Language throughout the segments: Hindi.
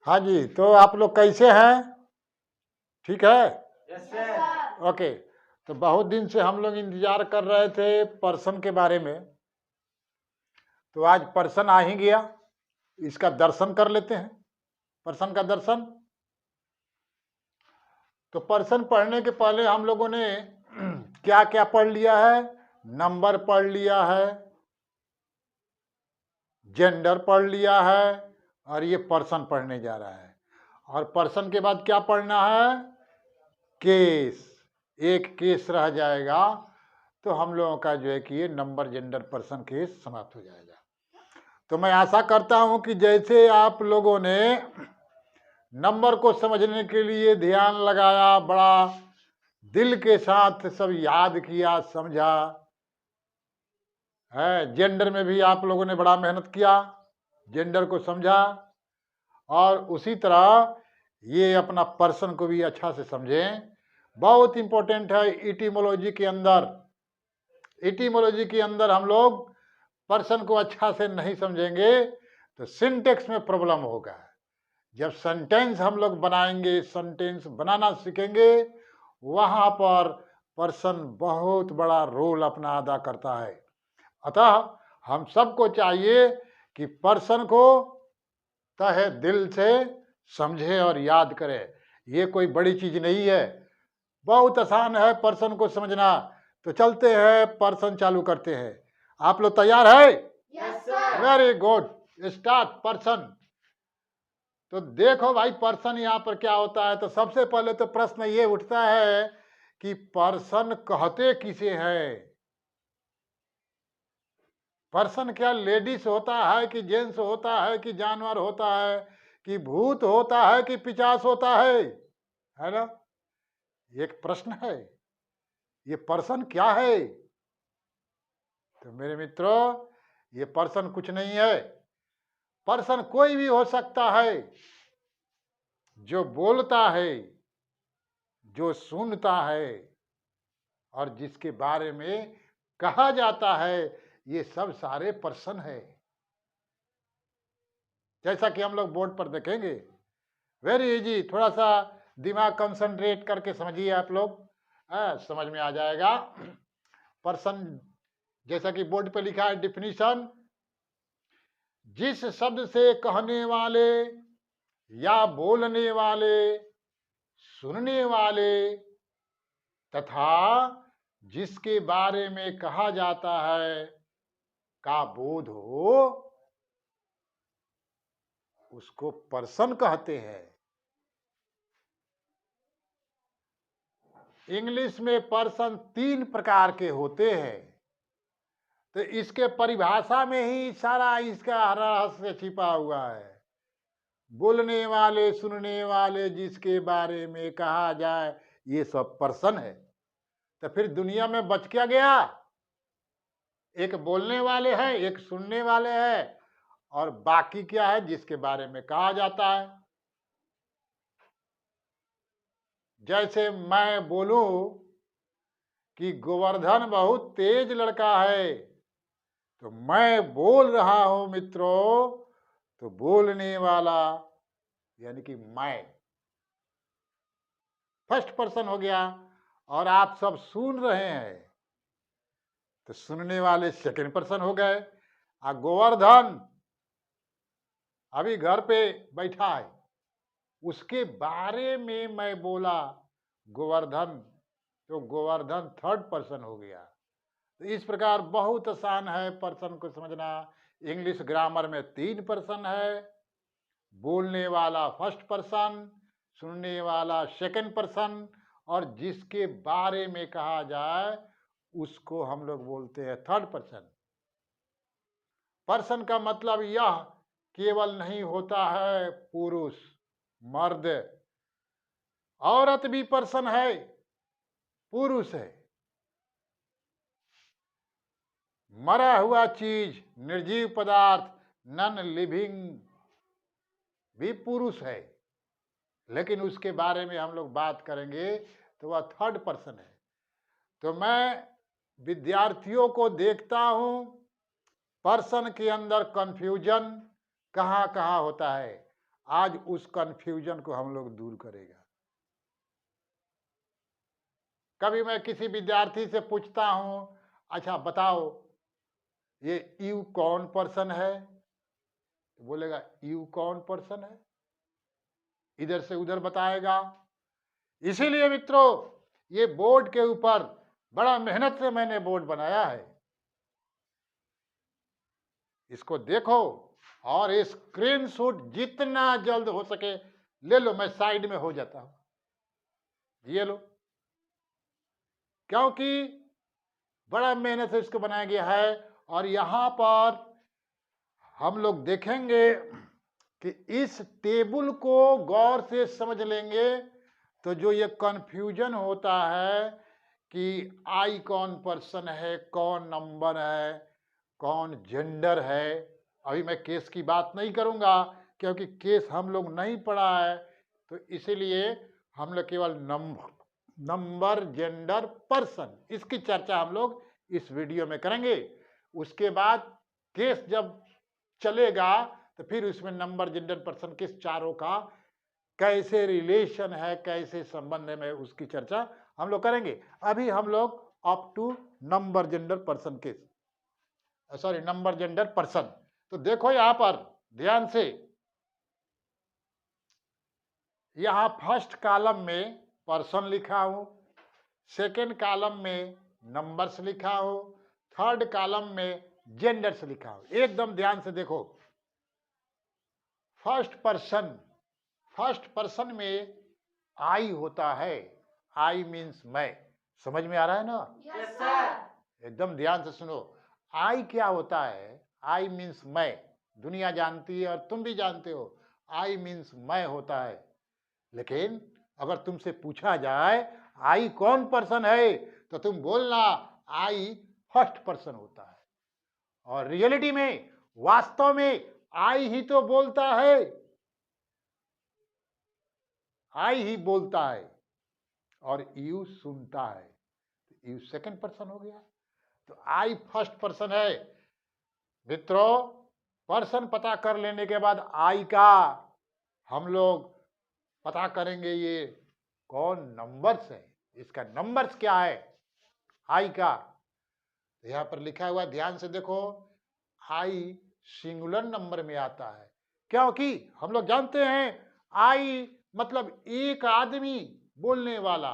हाँ जी, तो आप लोग कैसे हैं? ठीक है? Yes sir. ओके। तो बहुत दिन से हम लोग इंतजार कर रहे थे पर्सन के बारे में। तो आज पर्सन आ ही गया। इसका दर्शन कर लेते हैं। पर्सन का दर्शन। तो पर्सन पढ़ने के पहले हम लोगों ने क्या क्या पढ़ लिया है? नंबर पढ़ लिया है, जेंडर पढ़ लिया है, और ये पर्सन पढ़ने जा रहा है। और पर्सन के बाद क्या पढ़ना है? केस। एक केस रह जाएगा तो हम लोगों का जो है कि ये नंबर, जेंडर, पर्सन, केस समाप्त हो जाएगा। तो मैं आशा करता हूं कि जैसे आप लोगों ने नंबर को समझने के लिए ध्यान लगाया, बड़ा दिल के साथ सब याद किया, समझा है। जेंडर में भी आप लोगों ने बड़ा मेहनत किया, जेंडर को समझा, और उसी तरह ये अपना पर्सन को भी अच्छा से समझें। बहुत इंपॉर्टेंट है। इटीमोलॉजी के अंदर हम लोग पर्सन को अच्छा से नहीं समझेंगे तो सिंटेक्स में प्रॉब्लम होगा। जब सेंटेंस हम लोग बनाएंगे, सेंटेंस बनाना सीखेंगे, वहां पर पर्सन बहुत बड़ा रोल अपना अदा करता है। अतः हम सबको चाहिए कि पर्सन को तहे दिल से समझे और याद करे। ये कोई बड़ी चीज नहीं है, बहुत आसान है पर्सन को समझना। तो चलते हैं, पर्सन चालू करते हैं। आप लोग तैयार है? Yes sir. Very good. Start person. तो देखो भाई, पर्सन यहाँ पर क्या होता है। तो सबसे पहले तो प्रश्न ये उठता है कि पर्सन कहते किसे हैं? पर्सन क्या लेडीज होता है कि जेंट्स होता है कि जानवर होता है कि भूत होता है कि पिशाच होता है ना? एक प्रश्न है। ये पर्सन क्या है? तो मेरे मित्रों, ये पर्सन कुछ नहीं है। पर्सन कोई भी हो सकता है जो बोलता है, जो सुनता है, और जिसके बारे में कहा जाता है। ये सब सारे पर्सन है। जैसा कि हम लोग बोर्ड पर देखेंगे। Very easy. थोड़ा सा दिमाग कंसंट्रेट करके समझिए आप लोग, समझ में आ जाएगा। पर्सन, जैसा कि बोर्ड पे लिखा है, डिफिनीशन: जिस शब्द से कहने वाले या बोलने वाले, सुनने वाले तथा जिसके बारे में कहा जाता है का बोध हो, उसको पर्सन कहते हैं। इंग्लिश में पर्सन 3 प्रकार के होते हैं। तो इसके परिभाषा में ही सारा इसका रहस्य छिपा हुआ है। बोलने वाले, सुनने वाले, जिसके बारे में कहा जाए, ये सब पर्सन है। तो फिर दुनिया में बच क्या गया? एक बोलने वाले हैं, एक सुनने वाले हैं, और बाकी क्या है? जिसके बारे में कहा जाता है। जैसे मैं बोलूं कि गोवर्धन बहुत तेज लड़का है, तो मैं बोल रहा हूं मित्रों, तो बोलने वाला यानी कि मैं फर्स्ट पर्सन हो गया। और आप सब सुन रहे हैं तो सुनने वाले सेकंड पर्सन हो गए। गोवर्धन अभी घर पे बैठा है, उसके बारे में मैं बोला गोवर्धन, तो गोवर्धन थर्ड पर्सन हो गया। तो इस प्रकार बहुत आसान है पर्सन को समझना। इंग्लिश ग्रामर में 3 पर्सन है। बोलने वाला फर्स्ट पर्सन, सुनने वाला सेकंड पर्सन, और जिसके बारे में कहा जाए उसको हम लोग बोलते हैं थर्ड पर्सन। पर्सन का मतलब यह केवल नहीं होता है पुरुष, मर्द, औरत भी पर्सन है, पुरुष है। मरा हुआ चीज, निर्जीव पदार्थ, नॉन लिविंग भी पुरुष है। लेकिन उसके बारे में हम लोग बात करेंगे तो वह थर्ड पर्सन है। तो मैं विद्यार्थियों को देखता हूं, पर्सन के अंदर कंफ्यूजन कहाँ कहाँ होता है। आज उस कंफ्यूजन को हम लोग दूर करेगा। कभी मैं किसी विद्यार्थी से पूछता हूं, अच्छा बताओ ये यू कौन पर्सन है, तो बोलेगा यू कौन पर्सन है, इधर से उधर बताएगा। इसीलिए मित्रों, ये बोर्ड के ऊपर बड़ा मेहनत से मैंने बोर्ड बनाया है, इसको देखो और स्क्रीनशॉट जितना जल्द हो सके ले लो। मैं साइड में हो जाता हूं, ये लो, क्योंकि बड़ा मेहनत से इसको बनाया गया है। और यहां पर हम लोग देखेंगे कि इस टेबल को गौर से समझ लेंगे तो जो ये कंफ्यूजन होता है कि आई कौन पर्सन है, कौन नंबर है, कौन जेंडर है। अभी मैं केस की बात नहीं करूंगा क्योंकि केस हम लोग नहीं पढ़ा है, तो इसीलिए हम लोग केवल नंबर, जेंडर, पर्सन, इसकी चर्चा हम लोग इस वीडियो में करेंगे। उसके बाद केस जब चलेगा तो फिर उसमें नंबर, जेंडर, पर्सन, किस चारों का कैसे रिलेशन है, कैसे संबंध है, उसकी चर्चा हम लोग करेंगे। अभी हम लोग up to number, gender, person case, sorry number, gender, person. तो देखो यहां पर ध्यान से, यहां फर्स्ट कॉलम में पर्सन लिखा हो, सेकेंड कॉलम में नंबर्स लिखा हो, थर्ड कॉलम में जेंडर्स लिखा हो। एकदम ध्यान से देखो, फर्स्ट पर्सन में आई होता है, आई मीन्स मैं। समझ में आ रहा है ना? Yes sir. एकदम ध्यान से सुनो, आई क्या होता है? आई मीन्स मैं, दुनिया जानती है और तुम भी जानते हो, आई मीन्स मैं होता है। लेकिन अगर तुमसे पूछा जाए आई कौन पर्सन है, तो तुम बोलना आई फर्स्ट पर्सन होता है। और रियलिटी में, वास्तव में आई ही तो बोलता है, आई ही बोलता है और यू सुनता है, यू सेकंड पर्सन हो गया। तो आई फर्स्ट पर्सन है। मित्रों, पर्सन पता कर लेने के बाद आई का हम लोग पता करेंगे ये कौन नंबर्स है, इसका नंबर्स क्या है आई का। तो यहां पर लिखा हुआ, ध्यान से देखो, आई सिंगुलर नंबर में आता है, क्योंकि हम लोग जानते हैं आई मतलब एक आदमी बोलने वाला।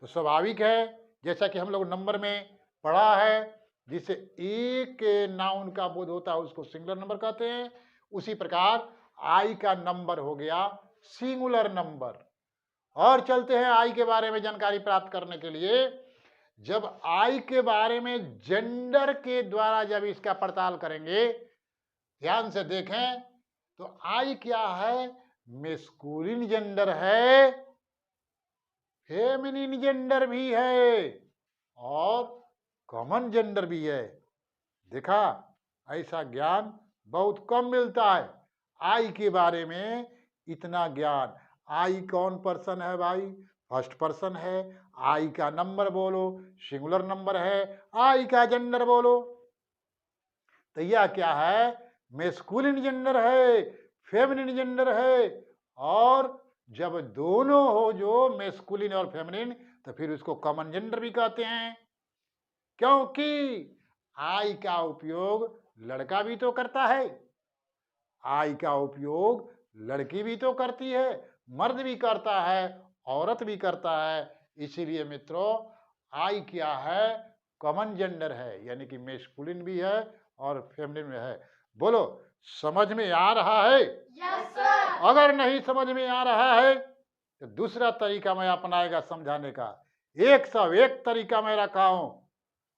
तो स्वाभाविक है, जैसा कि हम लोग नंबर में पढ़ा है, जिसे एक नाउन का बोध होता है उसको सिंगुलर नंबर कहते हैं, उसी प्रकार आई का नंबर हो गया सिंगुलर नंबर। और चलते हैं आई के बारे में जानकारी प्राप्त करने के लिए। जब आई के बारे में जेंडर के द्वारा जब इसका पड़ताल करेंगे, ध्यान से देखें, तो आई क्या है? मेस्कुलिन जेंडर है, फेमिनिन जेंडर भी है और कॉमन जेंडर भी है। देखा, ऐसा ज्ञान बहुत कम मिलता है आई के बारे में, इतना ज्ञान। आई कौन पर्सन है भाई? फर्स्ट पर्सन है। आई का नंबर बोलो, सिंगुलर नंबर है। आई का जेंडर बोलो, तो यह क्या है? मेस्कुलिन जेंडर है, फेमिनिन जेंडर है। और जब दोनों हो, जो मेस्कुलिन और फेमिनिन, तो फिर उसको कॉमन जेंडर भी कहते हैं, क्योंकि आई का उपयोग लड़का भी तो करता है, आई का उपयोग लड़की भी तो करती है, मर्द भी करता है, औरत भी करता है। इसीलिए मित्रों, आई क्या है? कॉमन जेंडर है, यानी कि मेस्कुलिन भी है और फेमिनिन भी है। बोलो, समझ में आ रहा है? Yes sir. अगर नहीं समझ में आ रहा है तो दूसरा तरीका मैं अपनाएगा समझाने का। 101 तरीका मैं रखा हूं,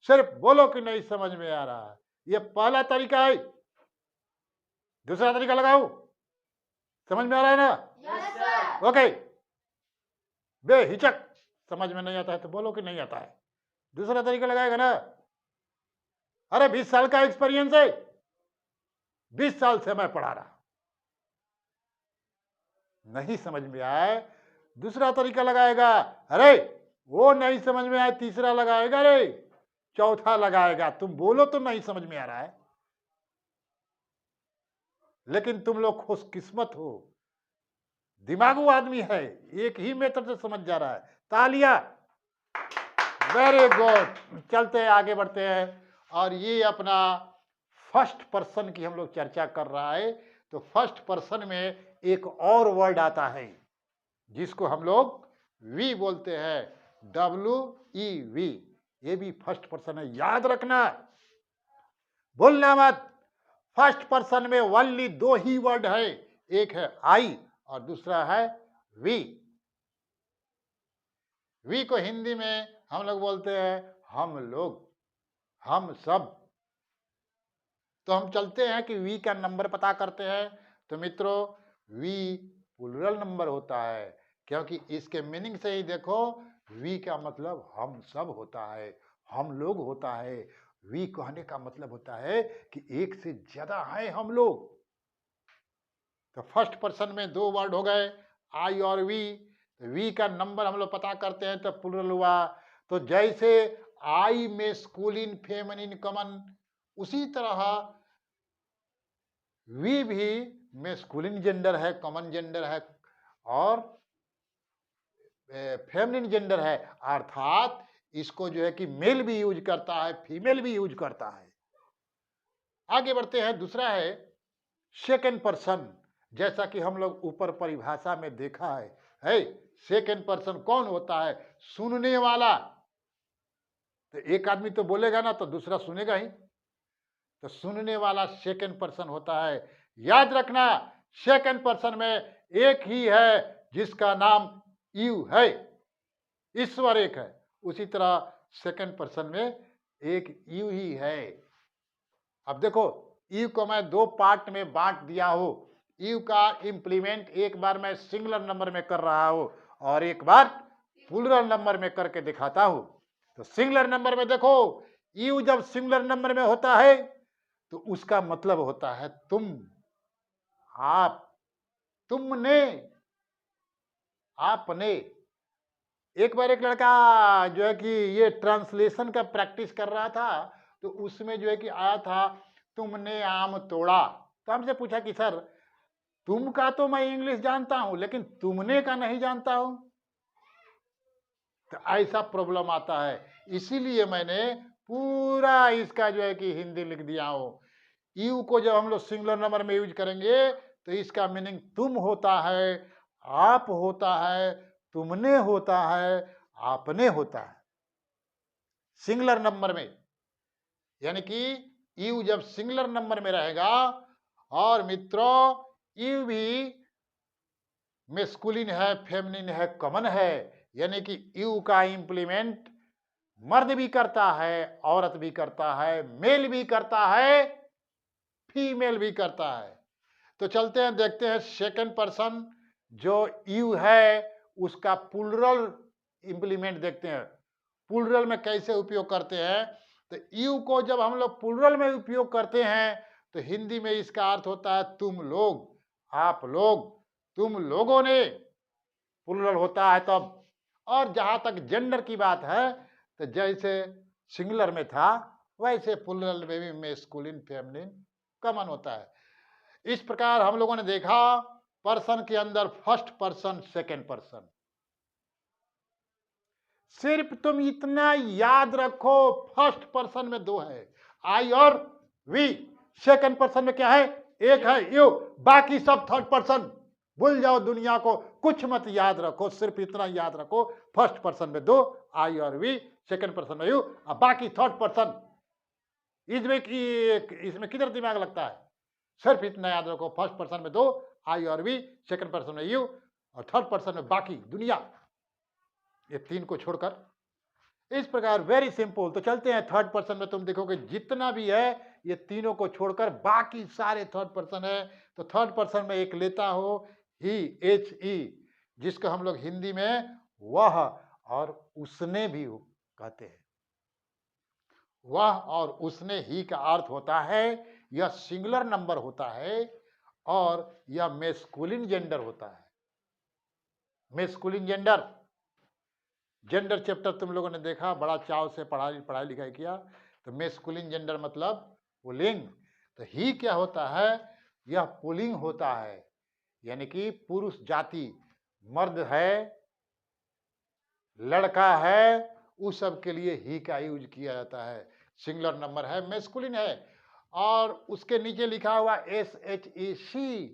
सिर्फ बोलो कि नहीं समझ में आ रहा है। ये पहला तरीका है। दूसरा तरीका लगाओ, समझ में आ रहा है ना? Yes sir. ओके, बेहिचक। समझ में नहीं आता है तो बोलो कि नहीं आता है। दूसरा तरीका लगाएगा ना? अरे 20 साल का एक्सपीरियंस है, 20 साल से मैं पढ़ा रहा, नहीं समझ में आए, दूसरा तरीका लगाएगा। अरे वो नहीं समझ में आए, तीसरा लगाएगा, रे चौथा लगाएगा। तुम बोलो तो नहीं समझ में आ रहा है, लेकिन तुम लोग खुशकिस्मत हो, दिमागू आदमी है, एक ही मेथड से समझ जा रहा है। तालियां, वेरी गुड। चलते हैं, आगे बढ़ते हैं। और ये अपना फर्स्ट पर्सन की हम लोग चर्चा कर रहा है। तो फर्स्ट पर्सन में एक और वर्ड आता है जिसको हम लोग वी बोलते हैं, WEV। ये भी फर्स्ट पर्सन है, याद रखना, भूलना मत। फर्स्ट पर्सन में ओनली दो ही वर्ड है, एक है आई और दूसरा है वी। वी को हिंदी में हम लोग बोलते हैं हम लोग, हम सब। तो हम चलते हैं कि वी का नंबर पता करते हैं। तो मित्रों, वी प्लुरल नंबर होता है, क्योंकि इसके मीनिंग से ही देखो, वी का मतलब हम सब होता है, हम लोग होता है। वी कहने का मतलब होता है कि एक से ज्यादा है हम लोग। तो फर्स्ट पर्सन में दो वर्ड हो गए, आई और वी। वी का नंबर हम लोग पता करते हैं तो प्लुरल हुआ। तो जैसे आई मेस्कुलिन फेमिनिन कॉमन, उसी तरह वी भी मेस्कुलिन जेंडर है, कॉमन जेंडर है, और फेमिनिन जेंडर है। अर्थात इसको जो है कि मेल भी यूज करता है, फीमेल भी यूज करता है। आगे बढ़ते हैं, दूसरा है सेकेंड पर्सन। जैसा कि हम लोग ऊपर परिभाषा में देखा है सेकेंड पर्सन कौन होता है? सुनने वाला। तो एक आदमी तो बोलेगा ना, तो दूसरा सुनेगा ही। तो सुनने वाला सेकेंड पर्सन होता है। याद रखना, सेकेंड पर्सन में एक ही है जिसका नाम यू है, ईश्वर एक है। उसी तरह सेकेंड पर्सन में एक यू ही है। अब देखो, यू को मैं दो पार्ट में बांट दिया हूं। यू का इंप्लीमेंट एक बार मैं सिंगुलर नंबर में कर रहा हूं और एक बार प्लुरल नंबर में करके दिखाता हूं। तो सिंगुलर नंबर में देखो, यू जब सिंगुलर नंबर में होता है तो उसका मतलब होता है तुम, आप, तुमने, आपने। एक बार एक लड़का जो है कि ये ट्रांसलेशन का प्रैक्टिस कर रहा था, तो उसमें जो है कि आया था तुमने आम तोड़ा। तो हमसे पूछा कि सर, तुम का तो मैं इंग्लिश जानता हूं लेकिन तुमने का नहीं जानता हूं। तो ऐसा प्रॉब्लम आता है, इसीलिए मैंने पूरा इसका जो है कि हिंदी लिख दिया हूं। यू को जब हम लोग सिंगुलर नंबर में यूज करेंगे तो इसका मीनिंग तुम होता है, आप होता है, तुमने होता है, आपने होता है, सिंगुलर नंबर में। यानी कि यू जब सिंगुलर नंबर में रहेगा, और मित्रों यू भी मेस्कुलिन है, फेमिनिन है, कॉमन है। यानी कि यू का इंप्लीमेंट मर्द भी करता है, औरत भी करता है, मेल भी करता है, फीमेल भी करता है। तो चलते हैं, देखते हैं सेकंड पर्सन जो यू है उसका प्लुरल इंप्लीमेंट देखते हैं। प्लुरल में कैसे उपयोग करते हैं? तो यू को जब हम लोग प्लुरल में उपयोग करते हैं तो हिंदी में इसका अर्थ होता है तुम लोग, आप लोग, तुम लोगों ने, प्लुरल होता है तब। और जहां तक जेंडर की बात है, तो जैसे सिंगुलर में था वैसे प्लुरल में भी मेस्कुलिन फेमिनिन कॉमन होता है। इस प्रकार हम लोगों ने देखा पर्सन के अंदर फर्स्ट पर्सन, सेकंड पर्सन। सिर्फ तुम इतना याद रखो, फर्स्ट पर्सन में दो है, आई और वी। सेकंड पर्सन में क्या है? एक है यू, बाकी सब थर्ड पर्सन। भूल जाओ दुनिया को, कुछ मत याद रखो, सिर्फ इतना याद रखो, फर्स्ट पर्सन में दो, आई और वी, सेकंड पर्सन में यू, और बाकी थर्ड पर्सन। इसमें किधर दिमाग लगता है? सिर्फ इतना याद रखो, फर्स्ट पर्सन में दो, आई और वी, सेकंड पर्सन में यू, और थर्ड पर्सन में बाकी दुनिया, ये तीन को छोड़कर। इस प्रकार वेरी सिंपल। तो चलते हैं, थर्ड पर्सन में तुम देखोगे जितना भी है ये तीनों को छोड़कर बाकी सारे थर्ड पर्सन है। तो थर्ड पर्सन में एक लेता हो ही, HE, जिसको हम लोग हिंदी में वह और उसने भी कहते हैं। वह और उसने ही का अर्थ होता है यह सिंगुलर नंबर होता है और यह मेस्कुलिन जेंडर होता है। मेस्कुलिन जेंडर, जेंडर चैप्टर तुम लोगों ने देखा, बड़ा चाव से पढ़ाई लिखाई किया। तो मेस्कुलिन जेंडर मतलब पुल्लिंग। तो ही क्या होता है? यह पुल्लिंग होता है, यानी कि पुरुष जाति, मर्द है, लड़का है, उस सब के लिए ही का यूज किया जाता है। सिंगुलर नंबर है, मैस्कुलिन है, और उसके नीचे लिखा हुआ SHE,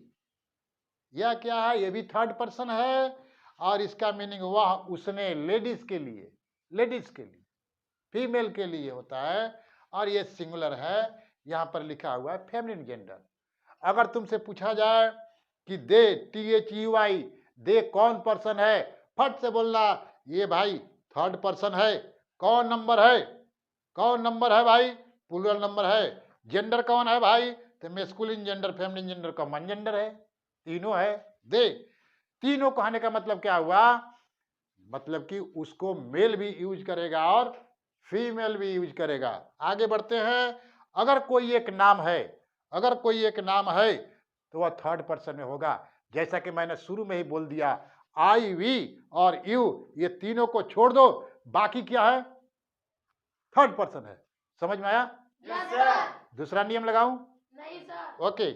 यह क्या है? ये भी थर्ड पर्सन है, और इसका मीनिंग वह, उसने, लेडीज के लिए, फीमेल के लिए होता है, और ये सिंगुलर है। यहां पर लिखा हुआ है फेमिनिन जेंडर। अगर तुमसे पूछा जाए कि दे, THEY, दे कौन पर्सन है, फट से बोलना ये भाई थर्ड पर्सन है। कौन नंबर है? कौन नंबर है भाई? प्लूरल नंबर है। जेंडर कौन है भाई? तो masculine gender, feminine gender, common gender है, तीनों है। दे, तीनों कहने का मतलब क्या हुआ? मतलब कि उसको मेल भी यूज करेगा और फीमेल भी यूज करेगा। आगे बढ़ते हैं। अगर कोई एक नाम है, तो वह थर्ड पर्सन में होगा। जैसा कि मैंने शुरू में ही बोल दिया, आई, वी और यू, ये तीनों को छोड़ दो, बाकी क्या है? थर्ड पर्सन है। समझ में आया? Yes sir. दूसरा नियम लगाऊं? नहीं सर। ओके,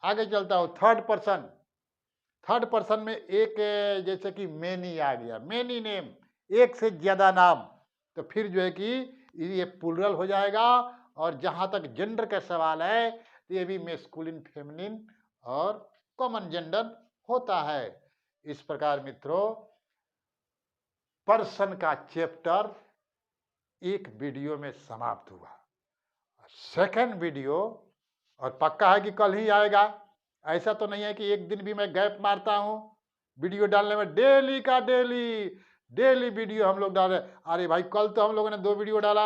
आगे चलता हूं। थर्ड पर्सन में एक, जैसे कि मेनी आ गया, मेनी नेम, एक से ज्यादा नाम, तो फिर जो है कि ये प्लूरल हो जाएगा। और जहां तक जेंडर का सवाल है, तो ये भी मैस्कुलिन, फेमिनिन और कॉमन जेंडर होता है। इस प्रकार मित्रों, पर्सन का चैप्टर एक वीडियो में समाप्त हुआ। सेकंड वीडियो, और पक्का है कि कल ही आएगा, ऐसा तो नहीं है कि एक दिन भी मैं गैप मारता हूं वीडियो डालने में। डेली वीडियो हम लोग डाल रहे। अरे भाई, कल तो हम लोगों ने 2 वीडियो डाला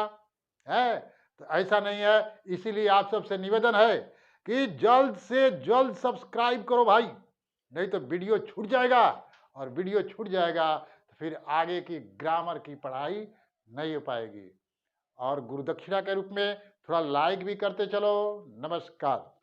है, तो ऐसा नहीं है। इसीलिए आप सबसे निवेदन है कि जल्द से जल्द सब्सक्राइब करो भाई, नहीं तो वीडियो छूट जाएगा, और वीडियो छूट जाएगा तो फिर आगे की ग्रामर की पढ़ाई नहीं हो पाएगी। और गुरुदक्षिणा के रूप में थोड़ा लाइक भी करते चलो। नमस्कार।